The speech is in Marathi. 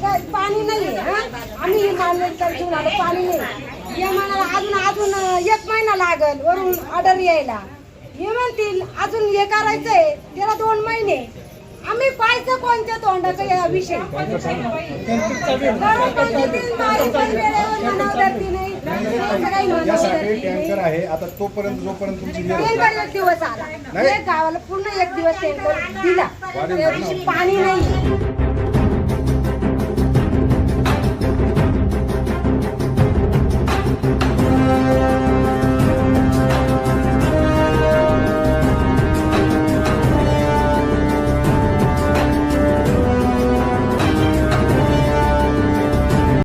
काय पाणी नाही आम्ही मानलं तर घेऊन आलो पाणी नाही हे म्हणाला अजून 1 महिना लागल वरून ऑर्डर यायला हे म्हणतील अजून हे करायचंय त्याला 2 महिने आम्ही पाहायचं कोणत्या तोंडाचा या विषय टँकर आहे आता तोपर्यंत जोपर्यंत तुमची एक दिवस आला गावाला पूर्ण 1 दिवस टँकर दिला त्या दिवशी पाणी नाही